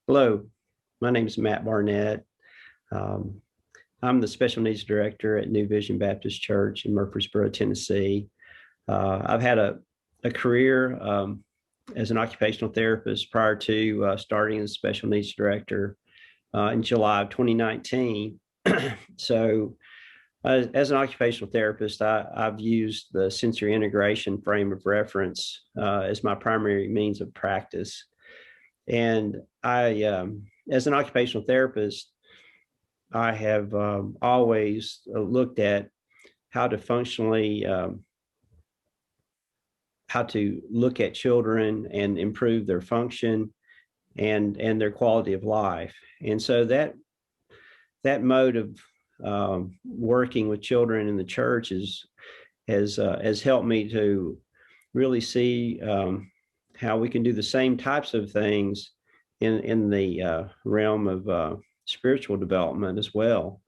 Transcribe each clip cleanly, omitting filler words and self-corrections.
Hello, my name is Matt Barnett. Um, I'm the Special Needs Director at New Vision Baptist Church in Murfreesboro, Tennessee. I've had a career as an occupational therapist prior to starting as Special Needs Director in July of 2019. So as an occupational therapist, I've used the sensory integration frame of reference as my primary means of practice. And as an occupational therapist, I have always looked at how to functionally, how to look at children and improve their function and their quality of life. And so that mode of working with children in the church has helped me to really see how we can do the same types of things in the realm of spiritual development as well,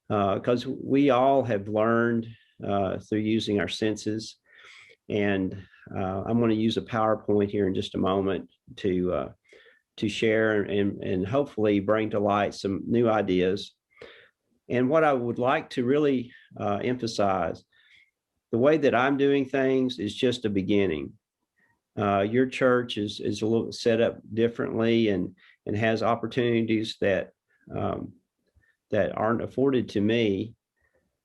because we all have learned through using our senses. And I'm going to use a PowerPoint here in just a moment to share and hopefully bring to light some new ideas. And what I would like to really emphasize, the way that I'm doing things is just a beginning. Your church is a little set up differently and has opportunities that that aren't afforded to me.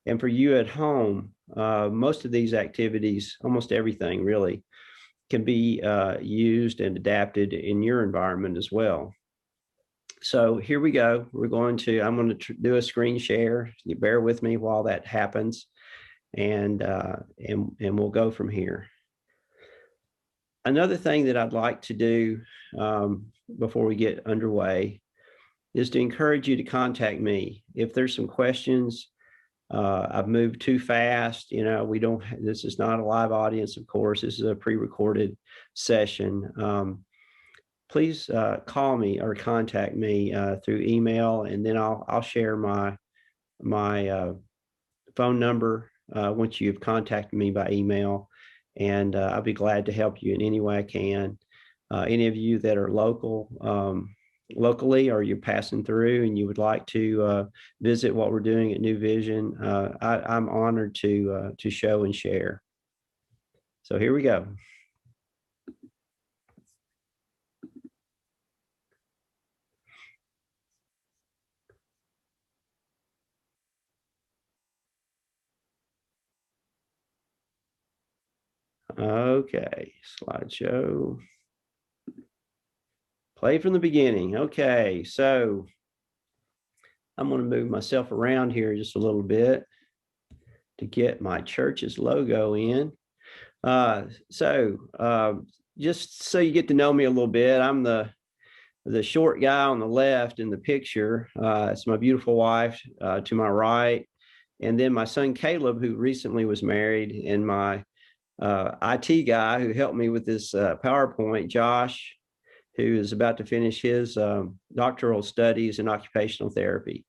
And for you at home, most of these activities, almost everything really, can be used and adapted in your environment as well. So here we go. I'm going to do a screen share. You bear with me while that happens, and we'll go from here. Another thing that I'd like to do before we get underway is to encourage you to contact me. If there's some questions, I've moved too fast, this is not a live audience, of course, this is a pre-recorded session. Please call me or contact me through email, and then I'll share my phone number once you've contacted me by email. And I'll be glad to help you in any way I can. Any of you that are locally, or you're passing through and you would like to visit what we're doing at New Vision, I'm honored to show and share. So here we go. Okay, slideshow. Play from the beginning. Okay, so I'm going to move myself around here just a little bit to get my church's logo in. Just so you get to know me a little bit, I'm the short guy on the left in the picture. It's my beautiful wife to my right, and then my son Caleb, who recently was married, and my IT guy who helped me with this PowerPoint, Josh, who is about to finish his doctoral studies in occupational therapy.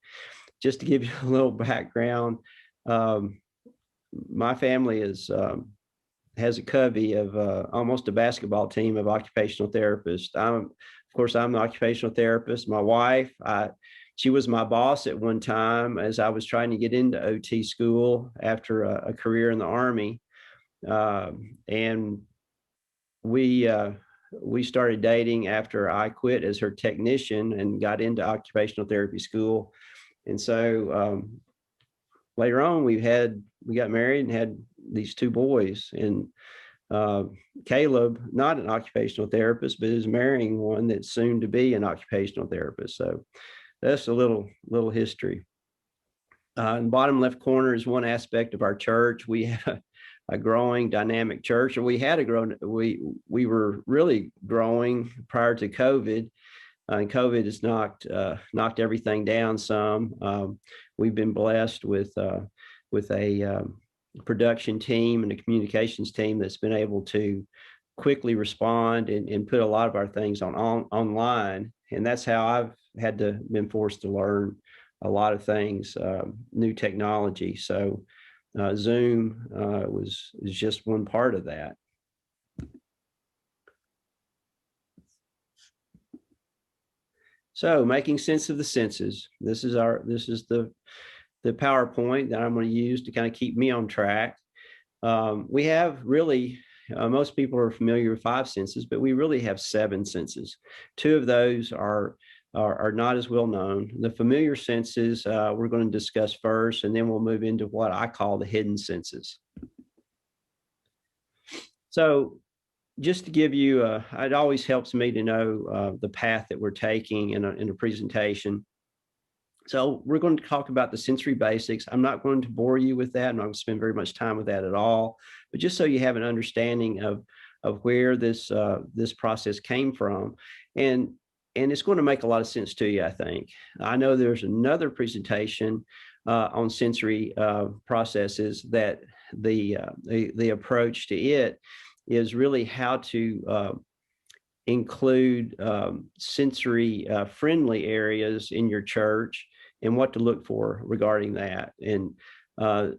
Just to give you a little background, my family has a covey of almost a basketball team of occupational therapists. Of course, I'm an occupational therapist. My wife, she was my boss at one time as I was trying to get into OT school after a career in the Army. And we started dating after I quit as her technician and got into occupational therapy school. And so later on, we got married and had these two boys. And Caleb, not an occupational therapist, but is marrying one that's soon to be an occupational therapist. So that's a little history. In the bottom left corner is one aspect of our church. We have a growing dynamic church, or we were really growing prior to COVID. And COVID has knocked everything down some. We've been blessed with a production team and a communications team that's been able to quickly respond and put a lot of our things online. And that's how I've been forced to learn a lot of things, new technology. So Zoom is just one part of that. So making sense of the senses. This is the PowerPoint that I'm going to use to kind of keep me on track. We have really, most people are familiar with 5 senses, but we really have 7 senses. 2 of those are not as well known. The familiar senses we're going to discuss first, and then we'll move into what I call the hidden senses. So just to give you, it always helps me to know the path that we're taking in a presentation. So we're going to talk about the sensory basics. I'm not going to bore you with that. I'm not going to spend very much time with that at all, but just so you have an understanding of where this process came from. And it's going to make a lot of sense to you, I think. I know there's another presentation on sensory processes that the approach to it is really how to include sensory friendly areas in your church and what to look for regarding that. And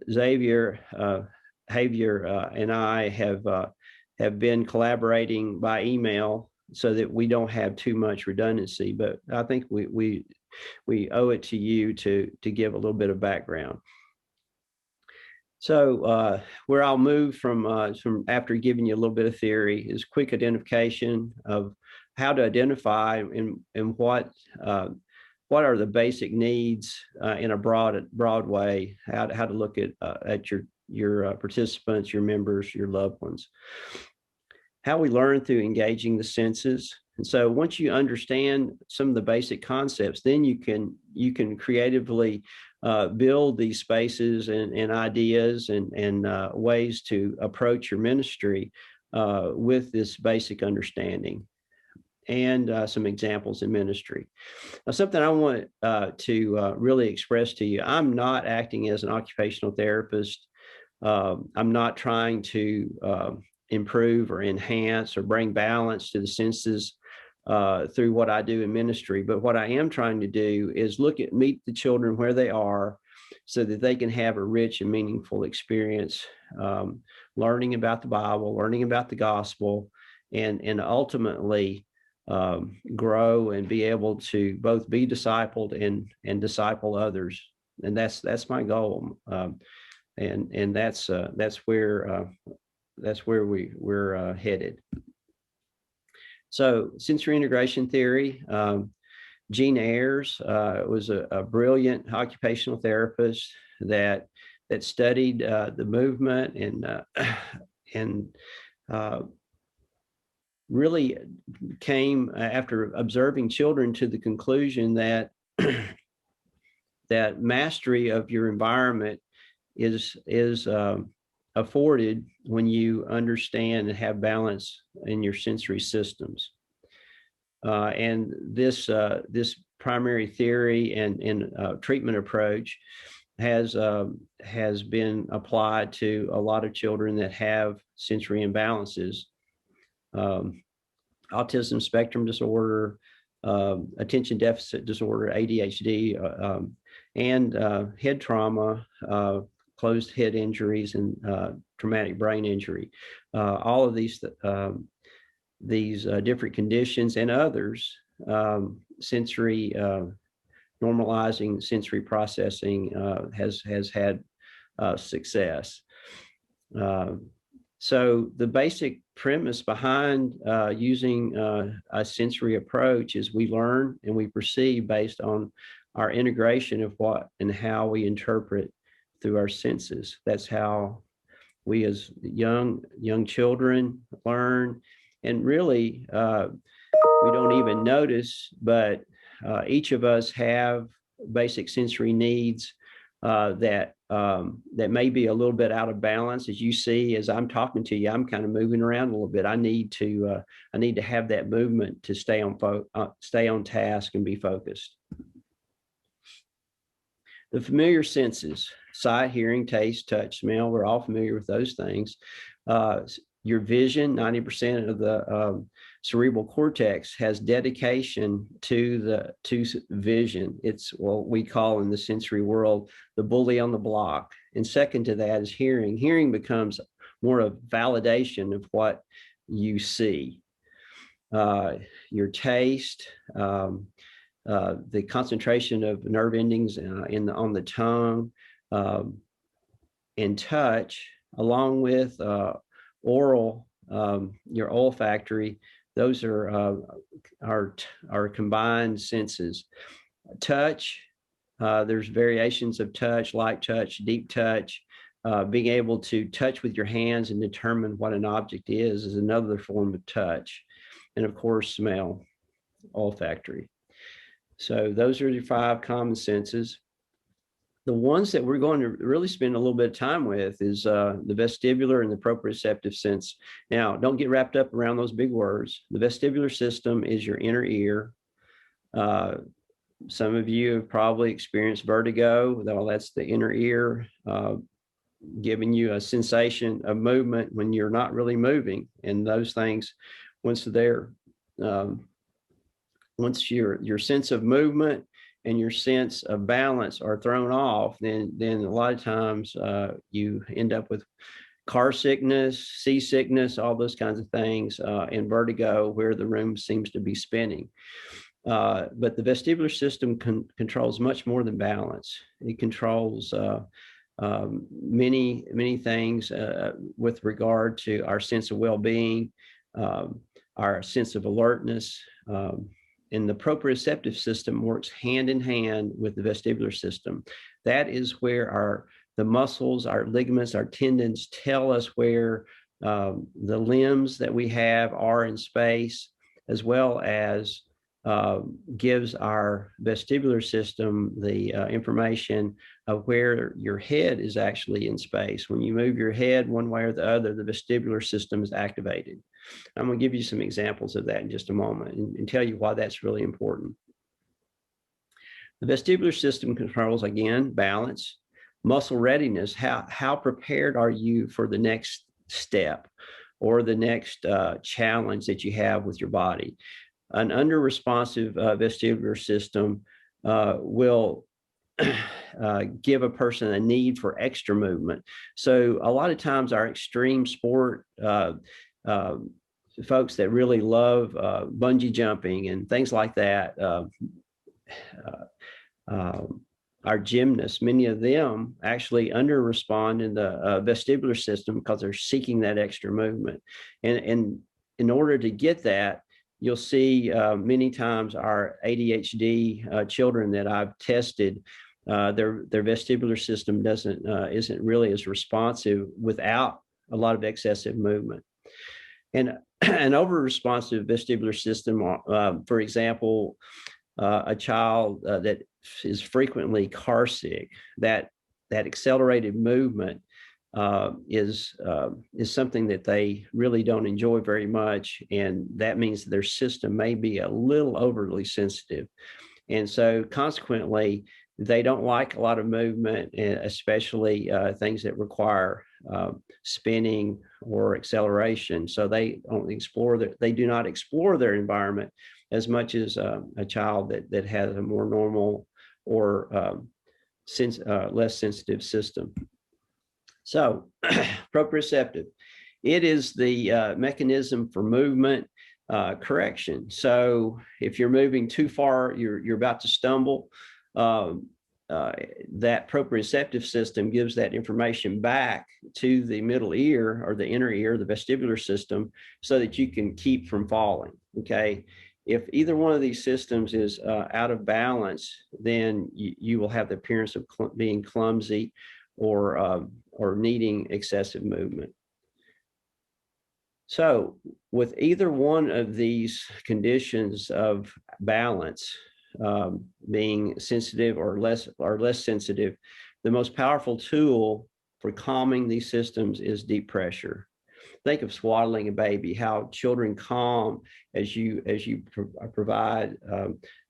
Xavier and I have been collaborating by email so that we don't have too much redundancy, but I think we owe it to you to give a little bit of background. So where I'll move from after giving you a little bit of theory is quick identification of how to identify and what are the basic needs in a broad way, how to look at your participants, your members, your loved ones. How we learn through engaging the senses. And so once you understand some of the basic concepts, then you can creatively build these spaces and ideas and ways to approach your ministry with this basic understanding and some examples in ministry. Now, something I want to really express to you, I'm not acting as an occupational therapist. I'm not trying to improve or enhance or bring balance to the senses through what I do in ministry. But what I am trying to do is meet the children where they are so that they can have a rich and meaningful experience learning about the Bible, learning about the gospel, and ultimately grow and be able to both be discipled and disciple others. And that's my goal. And that's where we're headed. So sensory integration theory, Gene Ayers was a brilliant occupational therapist that studied the movement and really came after observing children to the conclusion that that mastery of your environment is afforded when you understand and have balance in your sensory systems. And this primary theory and treatment approach has been applied to a lot of children that have sensory imbalances, autism spectrum disorder, attention deficit disorder, ADHD, and head trauma, closed head injuries, and traumatic brain injury. All of these different conditions and others, sensory normalizing sensory processing has had success. So the basic premise behind using a sensory approach is we learn and we perceive based on our integration of what and how we interpret through our senses. That's how we as young children learn. And really, we don't even notice, but each of us have basic sensory needs that may be a little bit out of balance. As you see, as I'm talking to you, I'm kind of moving around a little bit. I need to have that movement to stay on task and be focused. The familiar senses: sight, hearing, taste, touch, smell. We're all familiar with those things. Your vision, 90% of the cerebral cortex has dedication to vision. It's what we call in the sensory world the bully on the block. And second to that is hearing. Hearing becomes more of validation of what you see. Your taste, the concentration of nerve endings on the tongue, and touch, along with oral, your olfactory. Those are our combined senses. Touch, there's variations of touch, light touch, deep touch. Being able to touch with your hands and determine what an object is another form of touch. And of course, smell, olfactory. So those are your 5 common senses. The ones that we're going to really spend a little bit of time with is the vestibular and the proprioceptive sense. Now, don't get wrapped up around those big words. The vestibular system is your inner ear. Some of you have probably experienced vertigo. Well, that's the inner ear giving you a sensation of movement when you're not really moving. And those things, once your sense of movement and your sense of balance are thrown off, then a lot of times you end up with car sickness, seasickness, all those kinds of things, and vertigo where the room seems to be spinning. But the vestibular system controls much more than balance. It controls many things with regard to our sense of well-being, our sense of alertness. And the proprioceptive system works hand in hand with the vestibular system. That is where the muscles, our ligaments, our tendons tell us where the limbs that we have are in space, as well as gives our vestibular system the information of where your head is actually in space. When you move your head one way or the other, the vestibular system is activated. I'm going to give you some examples of that in just a moment and tell you why that's really important. The vestibular system controls, again, balance, muscle readiness. How prepared are you for the next step or the next challenge that you have with your body? An under-responsive vestibular system will give a person a need for extra movement. So a lot of times our extreme sport folks that really love bungee jumping and things like that, our gymnasts, many of them actually under-respond in the vestibular system because they're seeking that extra movement. And in order to get that, you'll see many times our ADHD children that I've tested, their vestibular system isn't really as responsive without a lot of excessive movement. And an over-responsive vestibular system, for example, a child that is frequently car sick, that accelerated movement is something that they really don't enjoy very much, and that means their system may be a little overly sensitive, and so consequently they don't like a lot of movement, especially things that require spinning or acceleration. So they do not explore their environment as much as a child that has a more normal or less sensitive system. So proprioceptive, it is the mechanism for movement correction. So if you're moving too far, you're about to stumble, that proprioceptive system gives that information back to the middle ear or the inner ear, the vestibular system, so that you can keep from falling. Okay. If either one of these systems is out of balance, then you will have the appearance of being clumsy or needing excessive movement. So with either one of these conditions of balance, being sensitive or less sensitive, the most powerful tool for calming these systems is deep pressure. Think of swaddling a baby, how children calm as you provide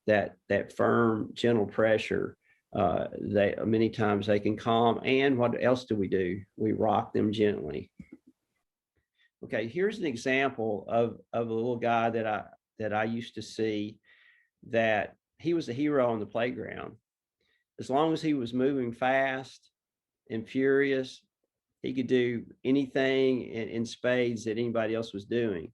that firm, gentle pressure. Many times they can calm. And what else do? We rock them gently. Okay, here's an example of a little guy that I used to see, that he was a hero on the playground. As long as he was moving fast and furious, he could do anything in spades that anybody else was doing.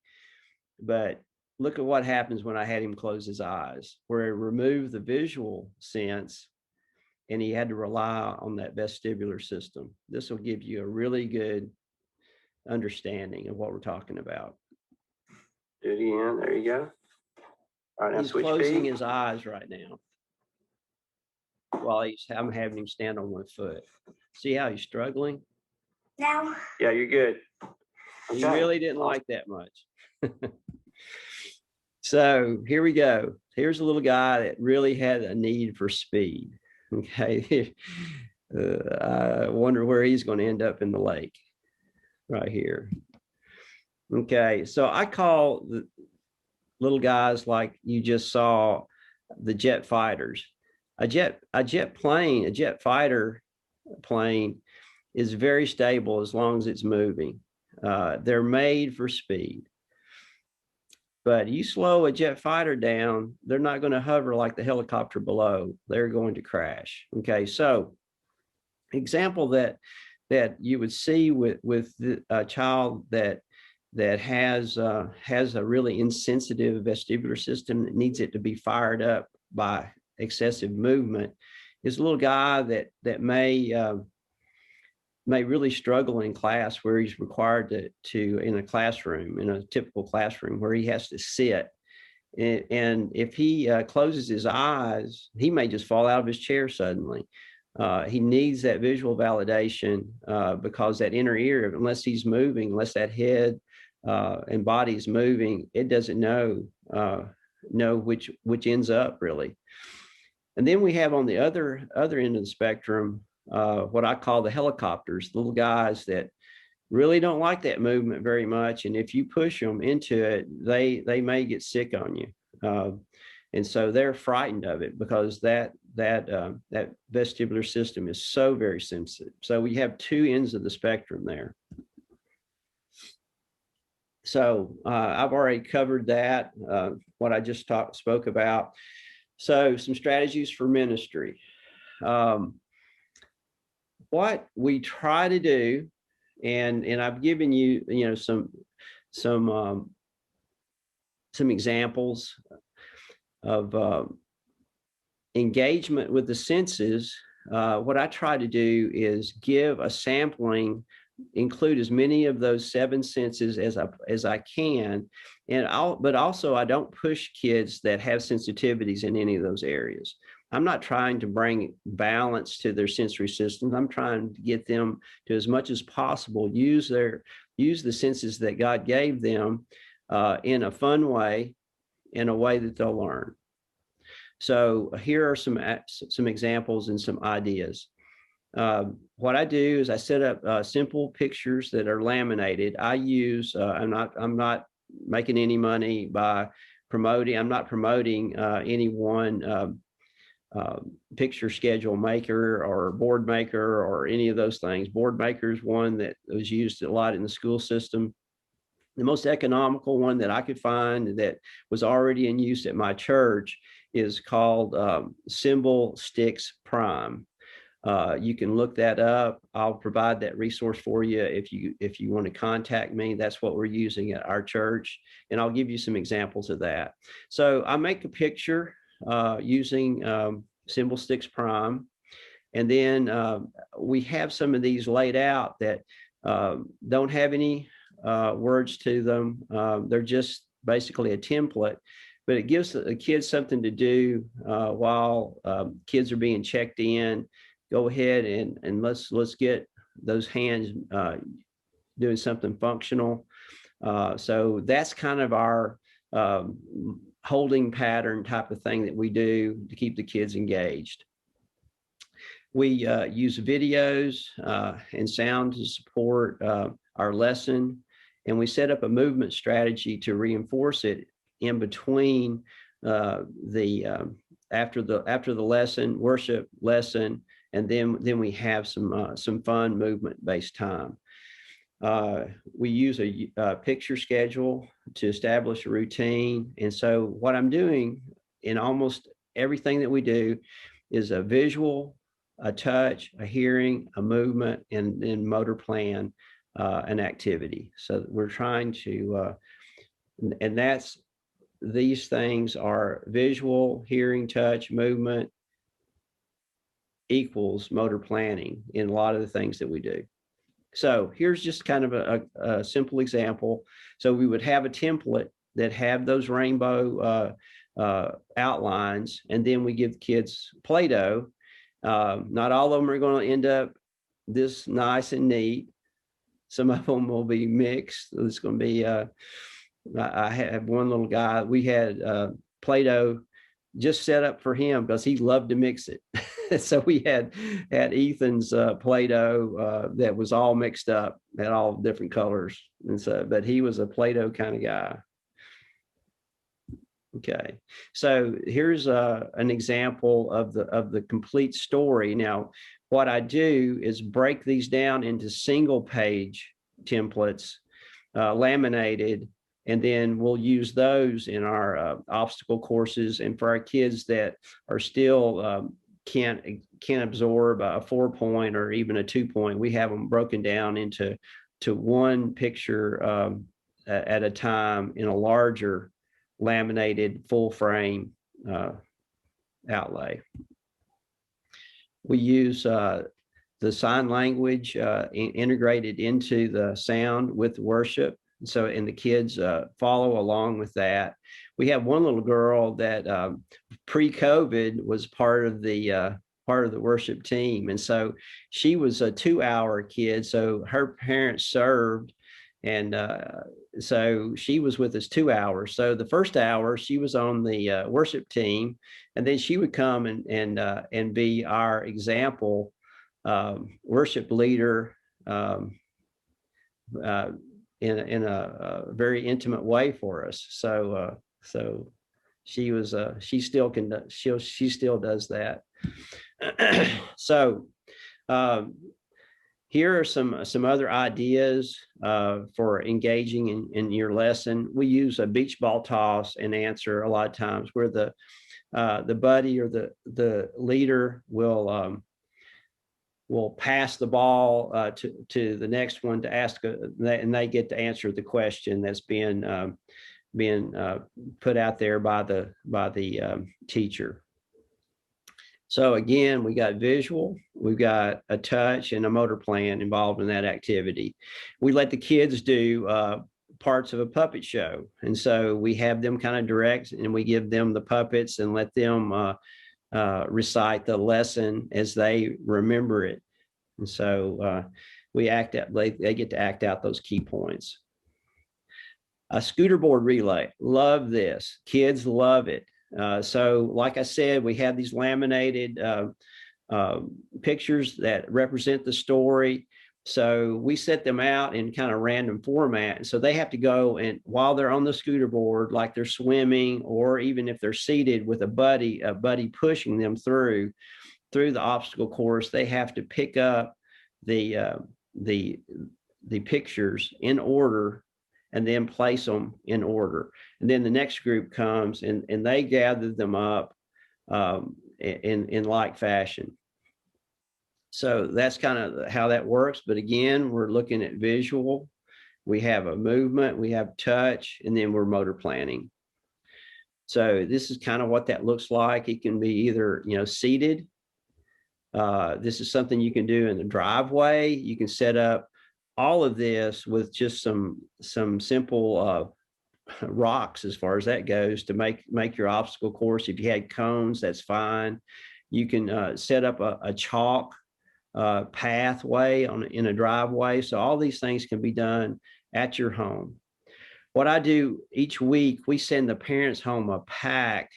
But look at what happens when I had him close his eyes, where it removed the visual sense and he had to rely on that vestibular system. This will give you a really good understanding of what we're talking about. Do it again. There you go. All right, now He's switch closing feet. his eyes right now while I'm having him stand on one foot. See how he's struggling? Now. Yeah, you're good. He really didn't like that much. So here we go. Here's a little guy that really had a need for speed. Okay. I wonder where he's going to end up in the lake right here. Okay. So I call the little guys like you just saw the jet fighters. A jet fighter plane is very stable as long as it's moving. They're made for speed. But you slow a jet fighter down, they're not going to hover like the helicopter below. They're going to crash. Okay, so example that you would see with a child that has a really insensitive vestibular system that needs it to be fired up by excessive movement is a little guy that may really struggle in class, where he's required to in a classroom, in a typical classroom where he has to sit. And if he closes his eyes, he may just fall out of his chair suddenly. He needs that visual validation because that inner ear, unless he's moving, unless that head and body is moving, it doesn't know which ends up really. And then we have on the other end of the spectrum what I call the helicopters, little guys that really don't like that movement very much. And if you push them into it, they may get sick on you. And so they're frightened of it because that vestibular system is so very sensitive. So we have two ends of the spectrum there. So I've already covered that, what I just spoke about. So some strategies for ministry. What we try to do, and I've given you some examples of engagement with the senses. What I try to do is give a sampling, include as many of those 7 senses as I can, but also I don't push kids that have sensitivities in any of those areas. I'm not trying to bring balance to their sensory systems. I'm trying to get them to, as much as possible, use the senses that God gave them in a fun way, in a way that they'll learn. So here are some examples and some ideas. What I do is I set up simple pictures that are laminated. I use, I'm not making any money by promoting. I'm not promoting any one picture schedule maker or board maker or any of those things. Board maker is one that was used a lot in the school system. The most economical one that I could find that was already in use at my church is called Symbol Sticks Prime. You can look that up. I'll provide that resource for you if you want to contact me. That's what we're using at our church, and I'll give you some examples of that. So I make a picture using Symbol Sticks Prime, and then we have some of these laid out that don't have any words to them. They're just basically a template, but it gives the kids something to do while kids are being checked in. Go ahead and let's get those hands doing something functional. So that's kind of our holding pattern type of thing that we do to keep the kids engaged. We use videos and sound to support our lesson, and we set up a movement strategy to reinforce it in between after the lesson, worship lesson, and then we have some fun movement-based time. We use a picture schedule to establish a routine. And so what I'm doing in almost everything that we do is a visual, a touch, a hearing, a movement, and then motor plan, an activity. So we're trying to, and that's these things are visual, hearing, touch, movement equals motor planning in a lot of the things that we do. So here's just kind of a simple example. So we would have a template that have those rainbow outlines, and then we give kids Play-Doh. Not all of them are going to end up this nice and neat. Some of them will be mixed. It's going to be, I have one little guy, we had Play-Doh just set up for him because he loved to mix it. So we had Ethan's Play-Doh that was all mixed up, had all different colors. And so, but he was a Play-Doh kind of guy. Okay, so here's an example of the complete story. Now, what I do is break these down into single page templates, laminated, and then we'll use those in our obstacle courses. And for our kids that are still can't absorb a 4-point or even a 2-point, we have them broken down into one picture at a time in a larger laminated full frame outlay. We use the sign language integrated into the sound with worship. So, and the kids follow along with that. We have one little girl that pre-COVID was part of the worship team. And so she was a 2-hour kid. So her parents served. And so she was with us 2 hours. So the first hour she was on the worship team, and then she would come and be our example worship leader in a very intimate way for us. So she was she still does that. So here are some other ideas for engaging in your lesson. We use a beach ball toss and answer a lot of times, where the buddy or the leader will pass the ball to the next one to ask, and they get to answer the question that's being put out there by the teacher. So again, we got visual, we've got a touch and a motor plan involved in that activity. We let the kids do parts of a puppet show. And so we have them kind of direct, and we give them the puppets and let them recite the lesson as they remember it. And so they get to act out those key points. A scooter board relay, love this. Kids love it. So like I said, we have these laminated pictures that represent the story. So we set them out in kind of random format. And so they have to go, and while they're on the scooter board, like they're swimming, or even if they're seated with a buddy pushing them through the obstacle course, they have to pick up the pictures in order and then place them in order. And then the next group comes and they gather them up in like fashion. So that's kind of how that works. But again, we're looking at visual. We have a movement, we have touch, and then we're motor planning. So this is kind of what that looks like. It can be either, seated. This is something you can do in the driveway. You can set up all of this with just some simple rocks as far as that goes to make your obstacle course. If you had cones, that's fine. You can set up a chalk pathway in a driveway. So all these things can be done at your home. What I do each week, we send the parents home a pack.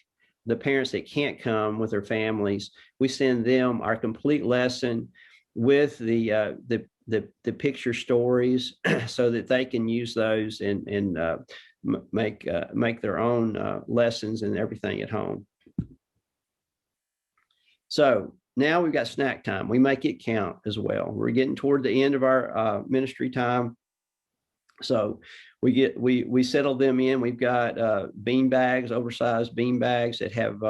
The parents that can't come with their families, we send them our complete lesson with the picture stories so that they can use those and make their own lessons and everything at home. So now we've got snack time. We make it count as well. We're getting toward the end of our ministry time. So we settle them in. We've got bean bags, oversized bean bags that have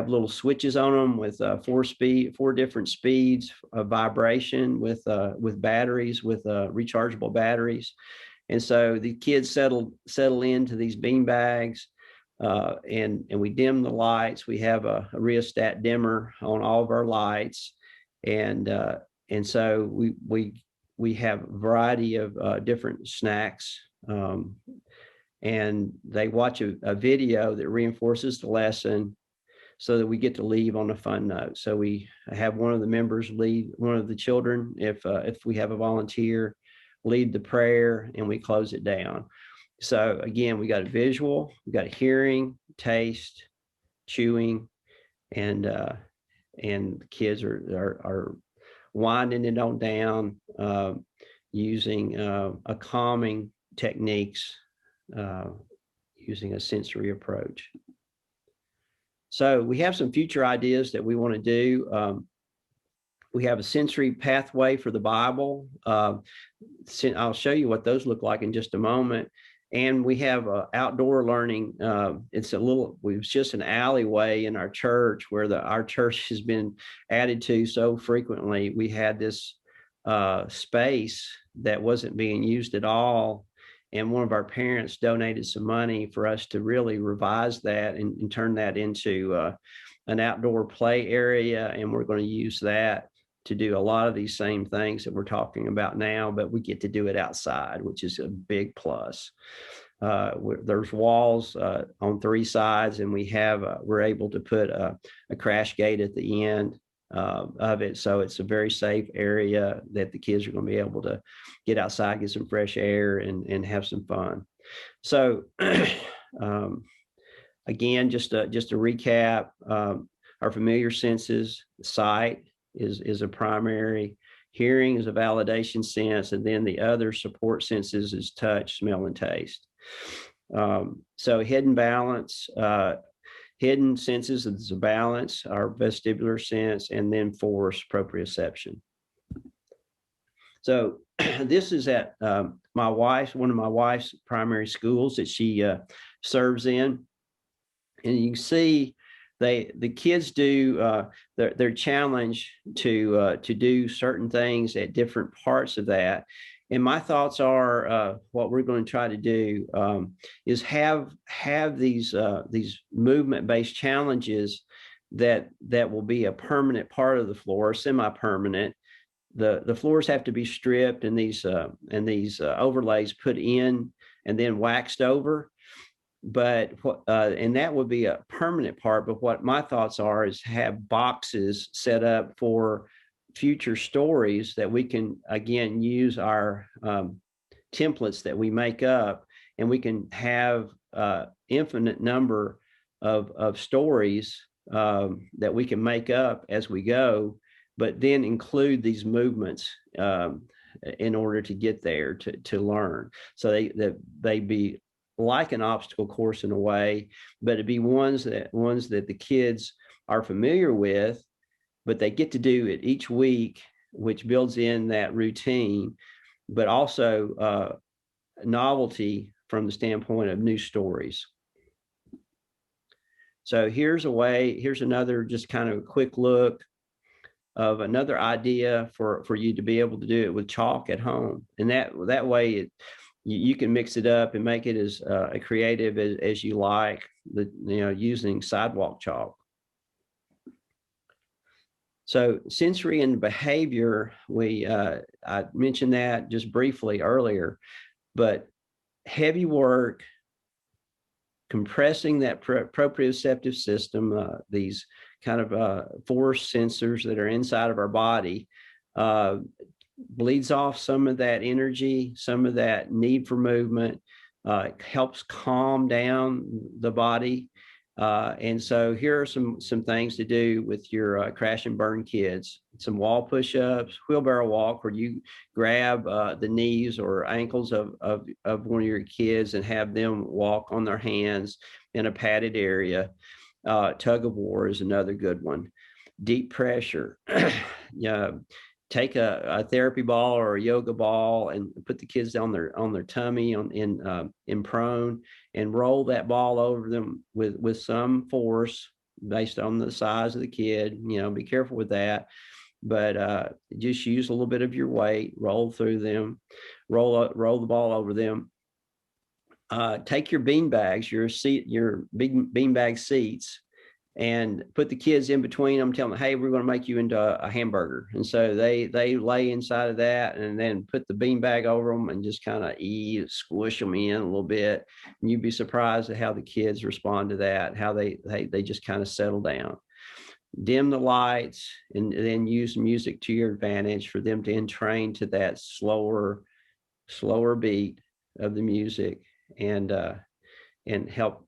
little switches on them with 4 different speeds of vibration with batteries, with rechargeable batteries. And so the kids settle into these bean bags. and we dim the lights. We have a rheostat dimmer on all of our lights, and so we have a variety of different snacks, and they watch a video that reinforces the lesson, so that we get to leave on a fun note. So we have one of the members lead, one of the children, if we have a volunteer, lead the prayer, and we close it down. So again, we got a visual, we got a hearing, taste, chewing, and the kids are winding it on down, using a calming techniques, using a sensory approach. So we have some future ideas that we want to do. We have a sensory pathway for the Bible. I'll show you what those look like in just a moment. And we have outdoor learning. It was just an alleyway in our church where our church has been added to so frequently. We had this space that wasn't being used at all. And one of our parents donated some money for us to really revise that and turn that into an outdoor play area. And we're going to use that to do a lot of these same things that we're talking about now, but we get to do it outside, which is a big plus. There's walls on 3 sides, and we're able to put a crash gate at the end of it. So it's a very safe area that the kids are going to be able to get outside, get some fresh air, and have some fun. So again, just to recap, our familiar senses, sight is a primary, hearing is a validation sense, and then the other support senses is touch, smell, and taste. So hidden balance, hidden senses is a balance, our vestibular sense, and then force, proprioception. So this is at one of my wife's primary schools that she serves in. And you can see the kids do they're challenged to do certain things at different parts of that. And my thoughts are what we're going to try to do is have these movement-based challenges that will be a permanent part of the floor, semi-permanent. The floors have to be stripped and these overlays put in and then waxed over. But and that would be a permanent part. But what my thoughts are is have boxes set up for future stories that we can again use our templates that we make up, and we can have infinite number of stories that we can make up as we go, but then include these movements in order to get there to learn. So they be like an obstacle course in a way, but it'd be ones that the kids are familiar with, but they get to do it each week, which builds in that routine, but also novelty from the standpoint of new stories. So here's another just kind of a quick look of another idea for you to be able to do it with chalk at home. And that way you can mix it up and make it as creative as you like, using sidewalk chalk. So sensory and behavior, I mentioned that just briefly earlier, but heavy work, compressing that proprioceptive system, these kind of force sensors that are inside of our body, bleeds off some of that energy, some of that need for movement, helps calm down the body. And so here are some things to do with your crash and burn kids. Some wall push-ups, wheelbarrow walk, where you grab the knees or ankles of one of your kids and have them walk on their hands in a padded area. Tug of war is another good one. Deep pressure. Take a therapy ball or a yoga ball and put the kids on their tummy in prone, and roll that ball over them with some force based on the size of the kid. Be careful with that, but just use a little bit of your weight, roll through them, roll the ball over them. take your bean bags, your big bean bag seats, and put the kids in between them, tell them, hey, we're going to make you into a hamburger. And so they lay inside of that and then put the bean bag over them and just kind of squish them in a little bit. And you'd be surprised at how the kids respond to that, how they just kind of settle down. Dim the lights and then use music to your advantage for them to entrain to that slower beat of the music, and help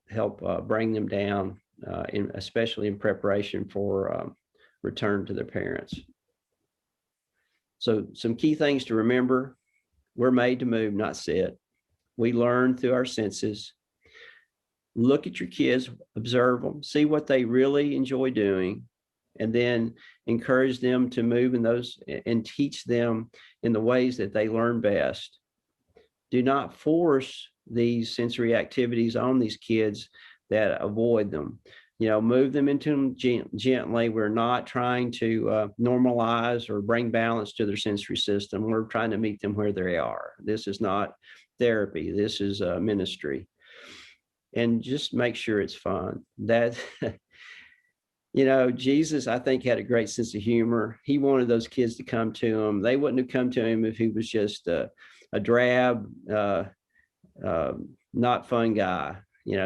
bring them down, especially in preparation for return to their parents. So some key things to remember: we're made to move, not sit. We learn through our senses. Look at your kids, observe them, see what they really enjoy doing, and then encourage them to move in those and teach them in the ways that they learn best. Do not force these sensory activities on these kids that avoid them. Move them into them gently. We're not trying to normalize or bring balance to their sensory system. We're trying to meet them where they are. This is not therapy. This is ministry. And just make sure it's fun. That Jesus, I think, had a great sense of humor. He wanted those kids to come to him. They wouldn't have come to him if he was just a drab, not fun guy.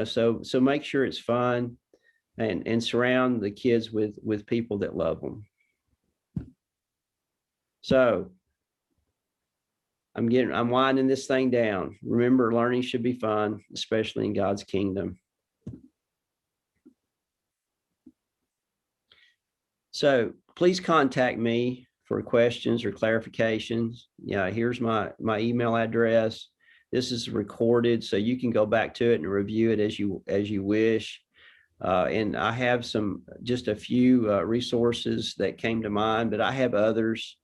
So make sure it's fun, and surround the kids with people that love them. So I'm winding this thing down. Remember, learning should be fun, especially in God's kingdom. So please contact me for questions or clarifications. Here's my email address. This is recorded, so you can go back to it and review it as you wish. And I have just a few resources that came to mind, but I have others.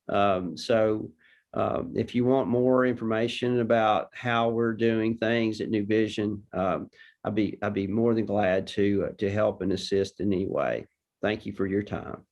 So if you want more information about how we're doing things at New Vision, I'd be more than glad to help and assist in any way. Thank you for your time.